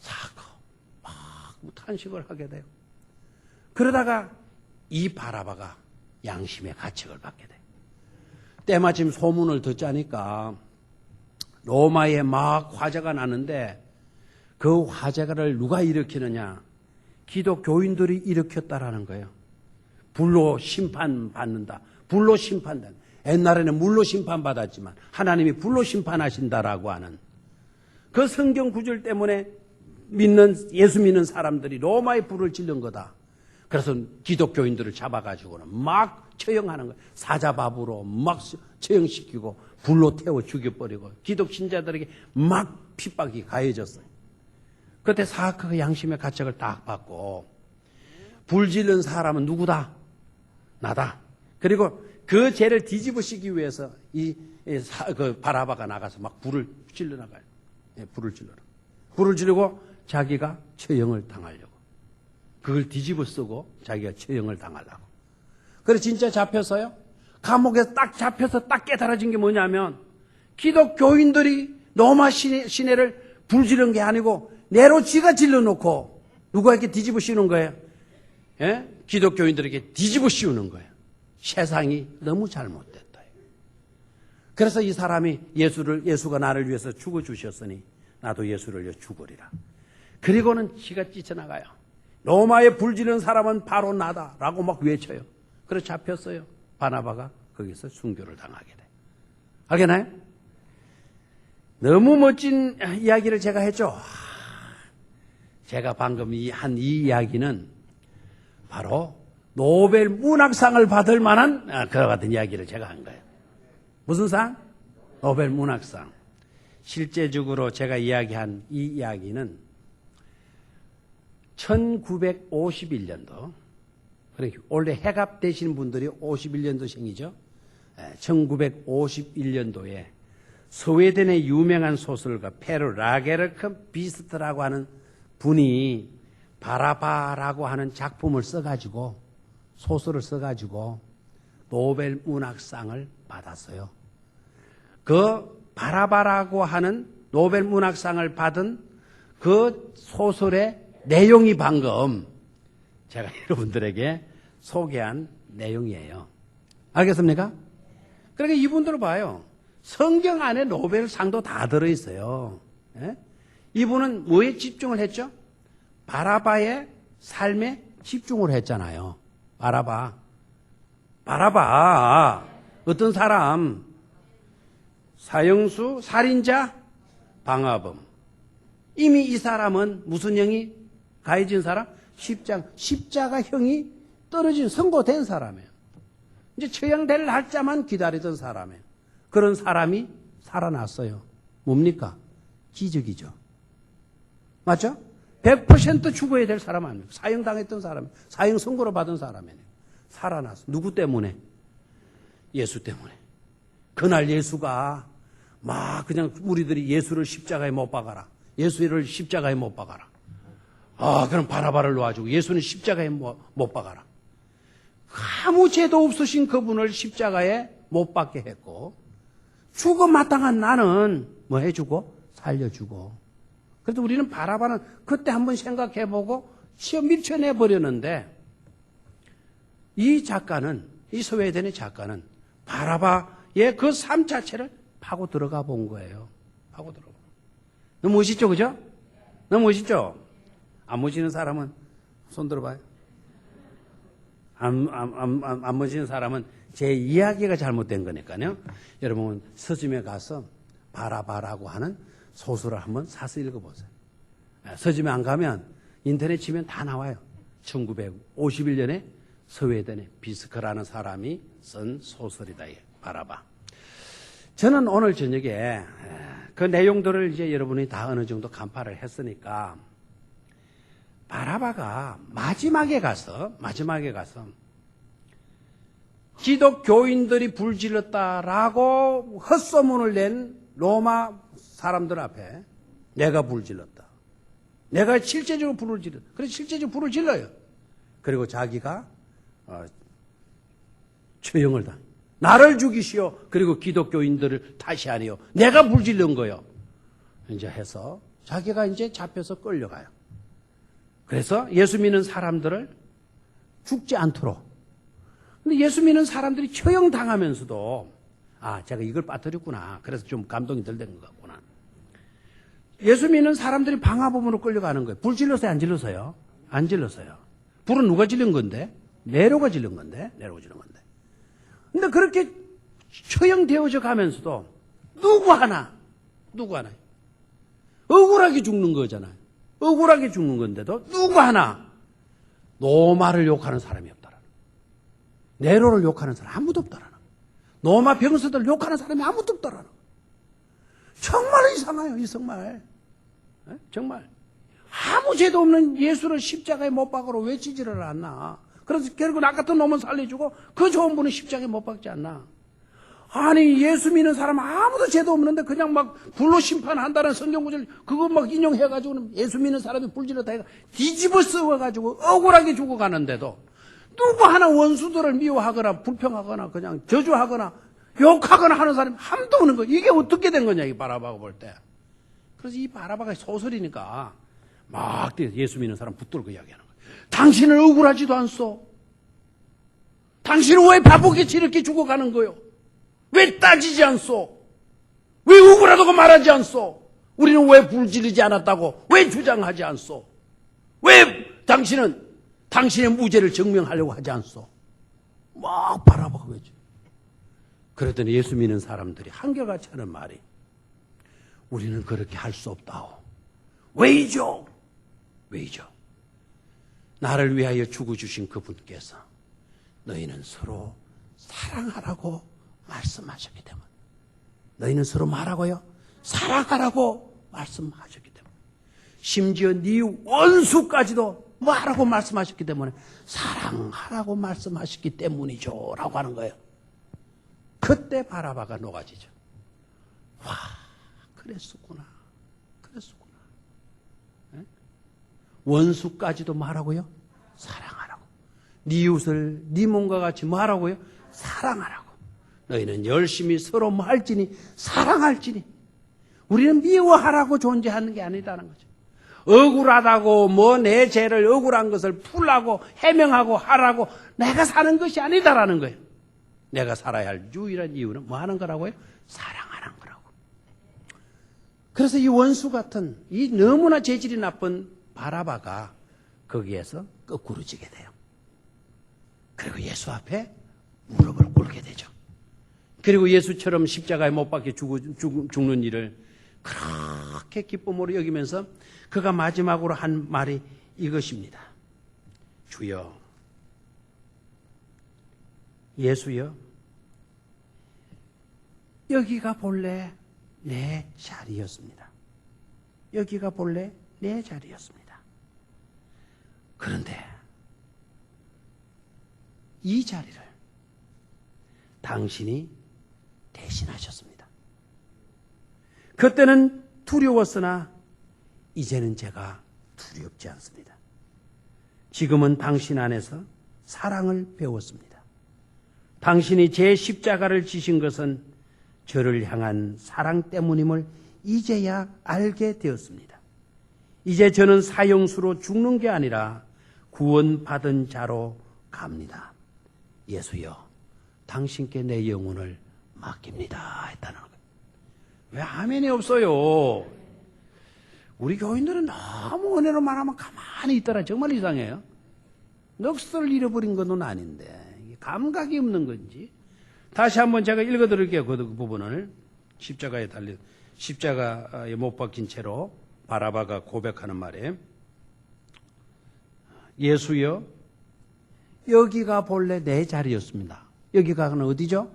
사고 막 탄식을 하게 돼요. 그러다가 이 바라바가 양심의 가책을 받게 돼요. 때마침 소문을 듣자니까 로마에 막 화재가 나는데 그 화재를 누가 일으키느냐? 기독교인들이 일으켰다라는 거예요. 불로 심판받는다. 불로 심판된다. 옛날에는 물로 심판받았지만 하나님이 불로 심판하신다라고 하는 그 성경 구절 때문에 예수 믿는 사람들이 로마의 불을 지른 거다. 그래서 기독교인들을 잡아가지고는 막 처형하는 거예요. 사자밥으로 막 처형시키고 불로 태워 죽여버리고 기독신자들에게 막 핍박이 가해졌어요. 그때 사악하게 양심의 가책을 딱 받고 불 지른 사람은 누구다? 나다. 그리고 그 죄를 뒤집으시기 위해서 그 바라바가 나가서 막 불을 질러 나가요. 불을 질러라. 불을 지르고 자기가 처형을 당하려고. 그걸 뒤집어 쓰고 자기가 처형을 당하려고. 그래서 진짜 잡혔어요. 감옥에서 딱 잡혀서 딱 깨달아진 게 뭐냐면 기독교인들이 로마 시내를 불 지른 게 아니고 내로 지가 질러놓고 누구에게 뒤집어 씌우는 거예요? 예? 기독교인들에게 뒤집어 씌우는 거예요. 세상이 너무 잘못됐다. 그래서 이 사람이 예수가 나를 위해서 죽어주셨으니 나도 예수를 위해 죽으리라. 그리고는 지가 뛰쳐나가요. 로마에 불 지른 사람은 바로 나다라고 막 외쳐요. 그래서 잡혔어요. 바나바가 거기서 순교를 당하게 돼. 알겠나요? 너무 멋진 이야기를 제가 했죠. 제가 방금 한 이 이야기는 바로 노벨 문학상을 받을 만한 그와 같은 이야기를 제가 한 거예요. 무슨 상? 노벨 문학상. 실제적으로 제가 이야기한 이 이야기는 1951년도, 그러니까 원래 해갑되신 분들이 51년도생이죠. 1951년도에 스웨덴의 유명한 소설가 페르 라게르크 비스트라고 하는 분이 바라바라고 하는 작품을 써가지고 소설을 써가지고 노벨 문학상을 받았어요. 그 바라바라고 하는 노벨 문학상을 받은 그 소설의 내용이 방금 제가 여러분들에게 소개한 내용이에요. 알겠습니까? 그러니까 이분들을 봐요. 성경 안에 노벨상도 다 들어있어요. 예? 이분은 뭐에 집중을 했죠? 바라바의 삶에 집중을 했잖아요. 바라바. 어떤 사람? 사형수, 살인자, 방화범. 이미 이 사람은 무슨 형이 가해진 사람? 십자가형이 떨어진 선고된 사람이에요. 이제 처형될 날짜만 기다리던 사람이에요. 그런 사람이 살아났어요. 뭡니까? 기적이죠. 맞죠? 100% 죽어야 될 사람 아니에요. 사형당했던 사람, 사형 선고를 받은 사람이에요. 살아났어. 누구 때문에? 예수 때문에. 그날 예수가 막 그냥 우리들이 예수를 십자가에 못 박아라. 예수를 십자가에 못 박아라. 그럼 바라바를 놓아주고 예수는 십자가에 못 박아라. 아무 죄도 없으신 그분을 십자가에 못 박게 했고 죽어 마땅한 나는 뭐 해주고 살려주고. 그래도 우리는 바라바는 그때 한번 생각해보고 밀쳐내버렸는데 이 작가는, 이 스웨덴의 작가는 바라바의 그 삶 자체를 파고 들어가 본 거예요. 파고 들어가. 너무 멋있죠, 그죠? 너무 멋있죠? 안 멋있는 사람은 손 들어봐요. 안 멋있는 사람은 제 이야기가 잘못된 거니까요. 여러분 서점에 가서 바라바라고 하는 소설을 한번 사서 읽어보세요. 서점에 안 가면 인터넷 치면 다 나와요. 1951년에 스웨덴의 비스크라는 사람이 쓴 소설이다. 바라바. 저는 오늘 저녁에 그 내용들을 이제 여러분이 다 어느 정도 간파를 했으니까 바라바가 마지막에 가서 기독교인들이 불질렀다라고 헛소문을 낸 로마 사람들 앞에 내가 불질렀다. 내가 실제적으로 불을 질렀다. 그래서 실제적으로 불을 질러요. 그리고 자기가 처형을 당. 나를 죽이시오. 그리고 기독교인들을 다시 하니요. 내가 불질른 거요. 이제 해서 자기가 이제 잡혀서 끌려가요. 그래서 예수 믿는 사람들을 죽지 않도록. 근데 예수 믿는 사람들이 처형 당하면서도 제가 이걸 빠뜨렸구나. 그래서 좀 감동이 덜 된 것 같구나. 예수 믿는 사람들이 방화범으로 끌려가는 거예요. 불 질렀어요? 안 질렀어요? 안 질렀어요. 불은 누가 질른 건데? 네로가 질른 건데? 네로가 질른 건데. 근데 그렇게 처형되어져 가면서도 누구 하나 억울하게 죽는 거잖아요. 억울하게 죽는 건데도 누구 하나 로마를 욕하는 사람이 없다라는 거예요. 네로를 욕하는 사람 아무도 없다라는 거예요. 로마 병사들 욕하는 사람이 아무도 없다라는 거예요. 정말 이상해요. 이 정말 아무 죄도 없는 예수를 십자가에 못 박으러 외치지를 않나. 그래서 결국 나 같은 놈은 살려주고 그 좋은 분은 십자가에 못 박지 않나. 아니 예수 믿는 사람 아무도 죄도 없는데 그냥 막 불로 심판한다는 성경구절 그거 막 인용해가지고는 예수 믿는 사람이 불질렀다 해가 뒤집어 쓰워가지고 억울하게 죽어가는데도 누구 하나 원수들을 미워하거나 불평하거나 그냥 저주하거나 욕하거나 하는 사람이 한도 없는 거예요. 이게 어떻게 된 거냐 이 바라바가 볼 때. 그래서 이 바라바가 소설이니까 막 예수 믿는 사람 붙들고 이야기하는 거예요. 당신은 억울하지도 않소. 당신은 왜 바보같이 이렇게 죽어가는 거요? 왜 따지지 않소? 왜 억울하다고 말하지 않소? 우리는 왜 불지르지 않았다고 왜 주장하지 않소? 왜 당신은 당신의 무죄를 증명하려고 하지 않소? 막 바라보고 그러죠. 그랬더니 예수 믿는 사람들이 한결같이 하는 말이 우리는 그렇게 할 수 없다오. 왜이죠? 나를 위하여 죽어주신 그분께서 너희는 서로 사랑하라고 말씀하셨기 때문에 너희는 서로 말하고요 사랑하라고 말씀하셨기 때문에 심지어 네 원수까지도 뭐하라고 말씀하셨기 때문에 사랑하라고 말씀하셨기 때문이죠 라고 하는 거예요. 그때 바라바가 녹아지죠. 와 그랬었구나. 원수까지도 말하고요 사랑하라고. 네 이웃을 네 몸과 같이 말하고요 사랑하라고. 너희는 열심히 서로 할지니 사랑할지니. 우리는 미워하라고 존재하는 게 아니다는 거죠. 억울하다고 내 죄를 억울한 것을 풀라고 해명하고 하라고 내가 사는 것이 아니다라는 거예요. 내가 살아야 할 유일한 이유는 뭐 하는 거라고요? 사랑하는 거라고. 그래서 이 원수 같은 이 너무나 재질이 나쁜 바라바가 거기에서 거꾸로 지게 돼요. 그리고 예수 앞에 무릎을 꿇게 되죠. 그리고 예수처럼 십자가에 못 박혀 죽는 일을 그렇게 기쁨으로 여기면서 그가 마지막으로 한 말이 이것입니다. 주여, 예수여, 여기가 본래 내 자리였습니다. 여기가 본래 내 자리였습니다. 그런데 이 자리를 당신이 대신하셨습니다. 그때는 두려웠으나 이제는 제가 두렵지 않습니다. 지금은 당신 안에서 사랑을 배웠습니다. 당신이 제 십자가를 지신 것은 저를 향한 사랑 때문임을 이제야 알게 되었습니다. 이제 저는 사형수로 죽는 게 아니라 구원받은 자로 갑니다. 예수여, 당신께 내 영혼을 맡깁니다 했다는 거예요. 왜 아멘이 없어요? 우리 교인들은 너무 은혜로 말하면 가만히 있더라. 정말 이상해요. 넋을 잃어버린 건 아닌데 감각이 없는 건지. 다시 한번 제가 읽어드릴게요. 그 부분을. 십자가에 못 박힌 채로 바라바가 고백하는 말에 예수여, 여기가 본래 내 자리였습니다. 여기가 어디죠?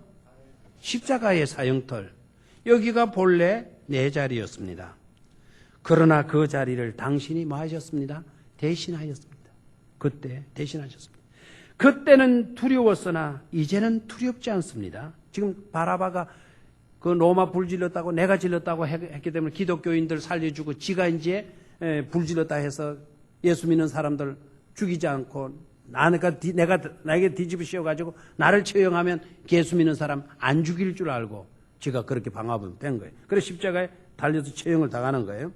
십자가의 사형털. 여기가 본래 내 자리였습니다. 그러나 그 자리를 당신이 뭐 하셨습니다? 대신하였습니다. 그때 대신하셨습니다. 그때는 두려웠으나 이제는 두렵지 않습니다. 지금 바라바가 그 로마 불질렀다고 내가 질렀다고 했기 때문에 기독교인들 살려주고 지가 이제 불질렀다 해서 예수 믿는 사람들 죽이지 않고 나에게 뒤집어 씌워가지고 나를 처형하면 예수 믿는 사람 안 죽일 줄 알고 지가 그렇게 방합은 된 거예요. 그래서 십자가에 달려서 처형을 당하는 거예요.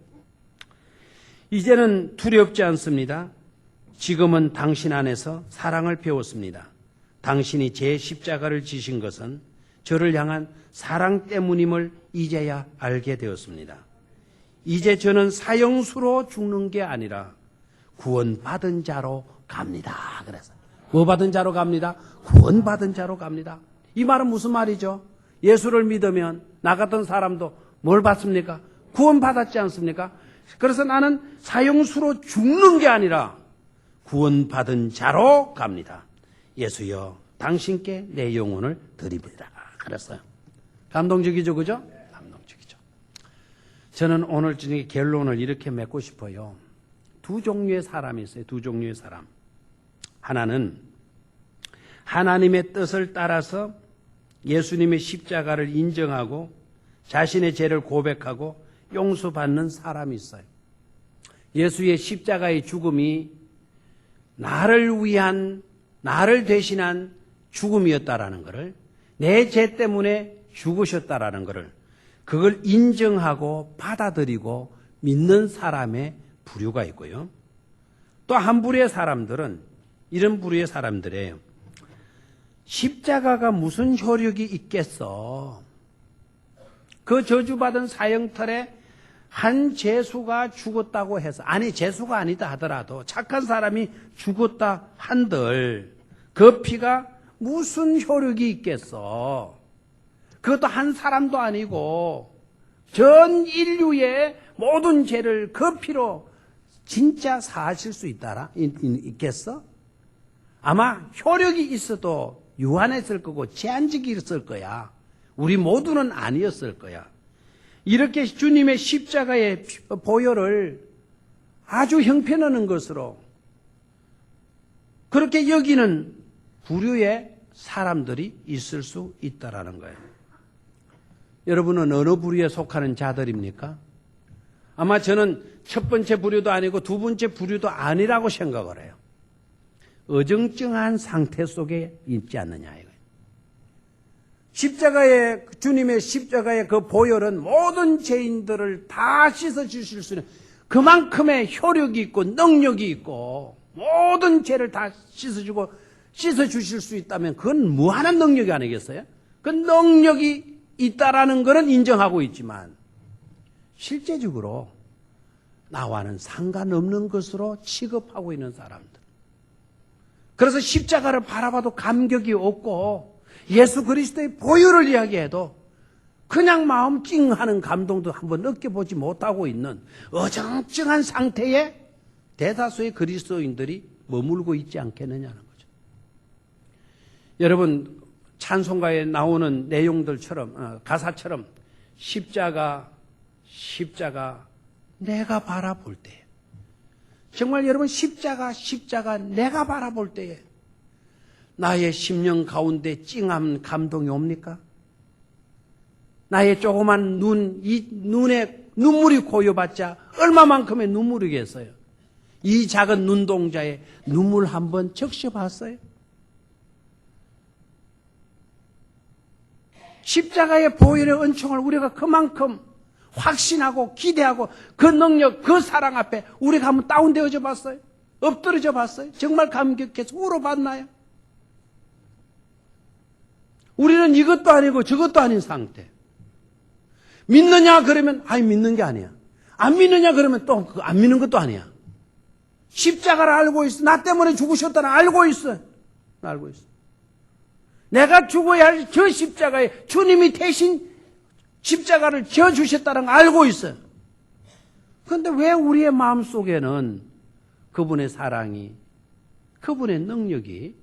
이제는 두렵지 않습니다. 지금은 당신 안에서 사랑을 배웠습니다. 당신이 제 십자가를 지신 것은 저를 향한 사랑 때문임을 이제야 알게 되었습니다. 이제 저는 사형수로 죽는 게 아니라 구원받은 자로 갑니다. 그래서 뭐 받은 자로 갑니다? 구원받은 자로 갑니다. 이 말은 무슨 말이죠? 예수를 믿으면 나 같은 사람도 뭘 받습니까? 구원받았지 않습니까? 그래서 나는 사형수로 죽는 게 아니라 구원받은 자로 갑니다. 예수여, 당신께 내 영혼을 드립니다. 그랬어요. 감동적이죠, 그죠? 감동적이죠. 저는 오늘 저녁에 결론을 이렇게 맺고 싶어요. 두 종류의 사람이 있어요. 두 종류의 사람. 하나는 하나님의 뜻을 따라서 예수님의 십자가를 인정하고 자신의 죄를 고백하고 용서받는 사람이 있어요. 예수의 십자가의 죽음이 나를 위한, 나를 대신한 죽음이었다라는 것을, 내 죄 때문에 죽으셨다라는 것을, 그걸 인정하고 받아들이고 믿는 사람의 부류가 있고요. 또 한 부류의 사람들은 이런 부류의 사람들이에요. 십자가가 무슨 효력이 있겠어? 그 저주받은 사형털에 한 죄수가 죽었다고 해서, 아니 죄수가 아니다 하더라도 착한 사람이 죽었다 한들 그 피가 무슨 효력이 있겠어? 그것도 한 사람도 아니고 전 인류의 모든 죄를 그 피로 진짜 사하실 수 있겠어? 아마 효력이 있어도 유한했을 거고 제한적이었을 거야. 우리 모두는 아니었을 거야. 이렇게 주님의 십자가의 보혈을 아주 형편없는 것으로 그렇게 여기는 부류의 사람들이 있을 수 있다라는 거예요. 여러분은 어느 부류에 속하는 자들입니까? 아마 저는 첫 번째 부류도 아니고 두 번째 부류도 아니라고 생각을 해요. 어정쩡한 상태 속에 있지 않느냐 이거예요. 십자가의 주님의 십자가의 그 보혈은 모든 죄인들을 다 씻어 주실 수 있는 그만큼의 효력이 있고 능력이 있고 모든 죄를 다 씻어주고 씻어 주실 수 있다면 그건 무한한 능력이 아니겠어요? 그 능력이 있다라는 것은 인정하고 있지만 실제적으로 나와는 상관없는 것으로 취급하고 있는 사람들. 그래서 십자가를 바라봐도 감격이 없고 예수 그리스도의 보혈을 이야기해도 그냥 마음 찡하는 감동도 한번 느껴보지 못하고 있는 어정쩡한 상태에 대다수의 그리스도인들이 머물고 있지 않겠느냐는 거죠. 여러분 찬송가에 나오는 내용들처럼 가사처럼 십자가 내가 바라볼 때 정말 여러분 십자가 내가 바라볼 때에 나의 심령 가운데 찡한 감동이 옵니까? 나의 조그만 이 눈에 눈물이 고여봤자 얼마만큼의 눈물이겠어요? 이 작은 눈동자에 눈물 한번 적셔봤어요? 십자가의 보혈의 은총을 우리가 그만큼 확신하고 기대하고 그 능력, 그 사랑 앞에 우리가 한번 다운되어져 봤어요? 엎드려져 봤어요? 정말 감격해서 울어봤나요? 우리는 이것도 아니고 저것도 아닌 상태. 믿느냐 그러면 아니 믿는 게 아니야. 안 믿느냐 그러면 또 안 믿는 것도 아니야. 십자가를 알고 있어. 나 때문에 죽으셨다는 알고 있어. 알고 있어. 내가 죽어야 할 저 십자가에 주님이 대신 십자가를 지어주셨다는 걸 알고 있어요. 그런데 왜 우리의 마음속에는 그분의 사랑이, 그분의 능력이,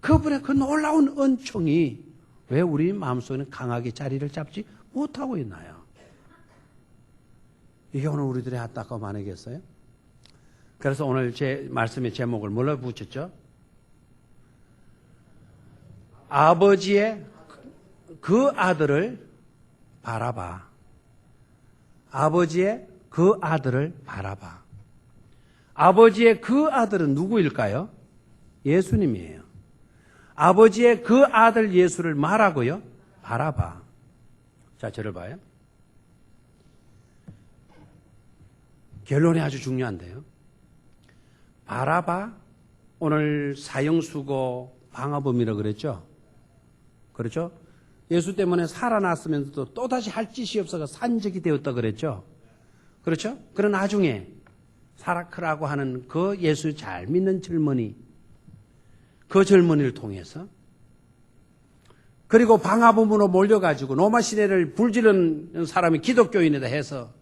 그분의 그 놀라운 은총이 왜 우리 마음속에는 강하게 자리를 잡지 못하고 있나요? 이게 오늘 우리들의 안타까움 아니겠어요? 그래서 오늘 제 말씀의 제목을 뭘로 붙였죠? 아버지의 그 아들을 바라봐. 아버지의 그 아들을 바라봐. 아버지의 그 아들은 누구일까요? 예수님이에요. 아버지의 그 아들 예수를 말하고요. 바라봐. 자, 저를 봐요. 결론이 아주 중요한데요. 바라봐. 오늘 사형수고 방화범이라고 그랬죠? 그렇죠? 예수 때문에 살아났으면서도 또다시 할 짓이 없어서 산적이 되었다 그랬죠? 그렇죠? 그런 나중에 사라크라고 하는 그 예수 잘 믿는 젊은이, 그 젊은이를 통해서 그리고 방화범으로 몰려가지고 로마 시내를 불지른 사람이 기독교인이다 해서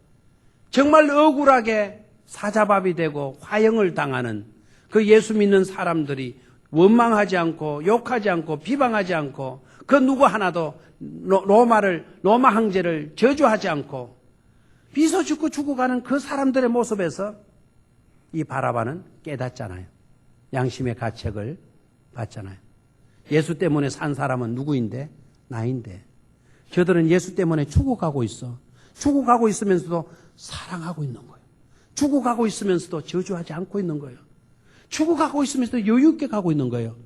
정말 억울하게 사자밥이 되고 화형을 당하는 그 예수 믿는 사람들이 원망하지 않고 욕하지 않고 비방하지 않고 그 누구 하나도 로마 황제를 저주하지 않고 비서 죽고 죽어가는 그 사람들의 모습에서 이 바라바는 깨닫잖아요. 양심의 가책을 받잖아요. 예수 때문에 산 사람은 누구인데? 나인데. 저들은 예수 때문에 죽어가고 있어. 죽어가고 있으면서도 사랑하고 있는 거예요. 죽어가고 있으면서도 저주하지 않고 있는 거예요. 죽어가고 있으면서도 여유있게 가고 있는 거예요.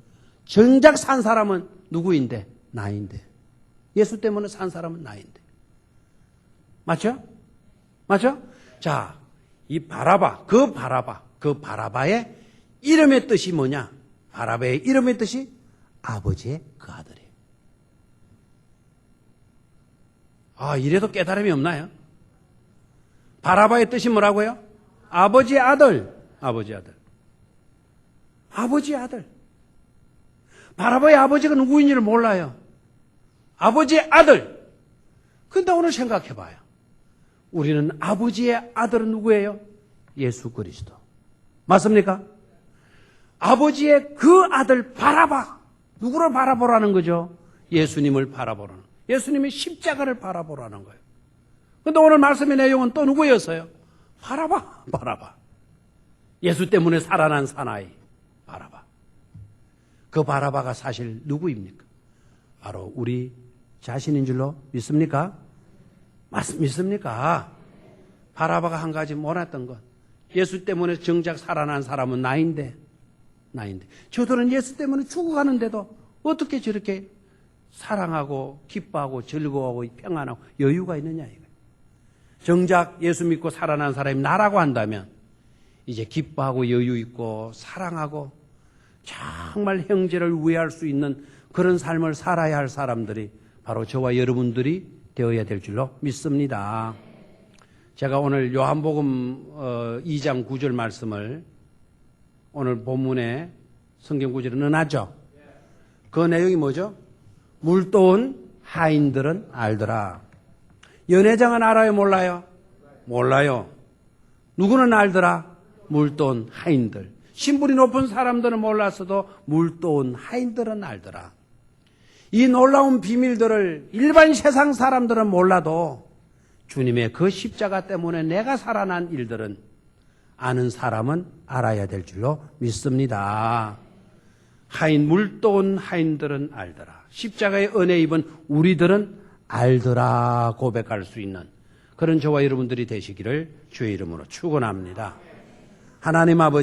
정작 산 사람은 누구인데? 나인데. 예수 때문에 산 사람은 나인데. 맞죠? 맞죠? 자, 이 바라바, 그 바라바의 이름의 뜻이 뭐냐? 바라바의 이름의 뜻이 아버지의 그 아들이에요. 아, 이래도 깨달음이 없나요? 바라바의 뜻이 뭐라고요? 아버지의 아들. 아버지의 아들. 아버지의 아들. 바라바의 아버지가 누구인지를 몰라요. 아버지의 아들. 근데 오늘 생각해 봐요. 우리는 아버지의 아들은 누구예요? 예수 그리스도. 맞습니까? 아버지의 그 아들 바라봐. 누구를 바라보라는 거죠? 예수님을 바라보라는 거예요. 예수님이 십자가를 바라보라는 거예요. 근데 오늘 말씀의 내용은 또 누구였어요? 바라봐. 바라봐. 예수 때문에 살아난 사나이. 바라봐. 그 바라바가 사실 누구입니까? 바로 우리 자신인 줄로 믿습니까? 믿습니까? 바라바가 한 가지 몰랐던 것. 예수 때문에 정작 살아난 사람은 나인데. 저들은 예수 때문에 죽어가는데도 어떻게 저렇게 사랑하고 기뻐하고 즐거워하고 평안하고 여유가 있느냐 이거예요. 정작 예수 믿고 살아난 사람이 나라고 한다면 이제 기뻐하고 여유 있고 사랑하고 정말 형제를 우애할 수 있는 그런 삶을 살아야 할 사람들이 바로 저와 여러분들이 되어야 될 줄로 믿습니다. 제가 오늘 요한복음 2장 9절 말씀을 오늘 본문에 성경 구절에 넣어놨죠. 그 내용이 뭐죠? 물도온 하인들은 알더라. 연회장은 알아요? 몰라요? 몰라요. 누구는 알더라? 물도온 하인들. 신분이 높은 사람들은 몰랐어도 물도온 하인들은 알더라. 이 놀라운 비밀들을 일반 세상 사람들은 몰라도 주님의 그 십자가 때문에 내가 살아난 일들은 아는 사람은 알아야 될 줄로 믿습니다. 물도온 하인들은 알더라. 십자가의 은혜 입은 우리들은 알더라 고백할 수 있는 그런 저와 여러분들이 되시기를 주의 이름으로 축원합니다. 하나님 아버지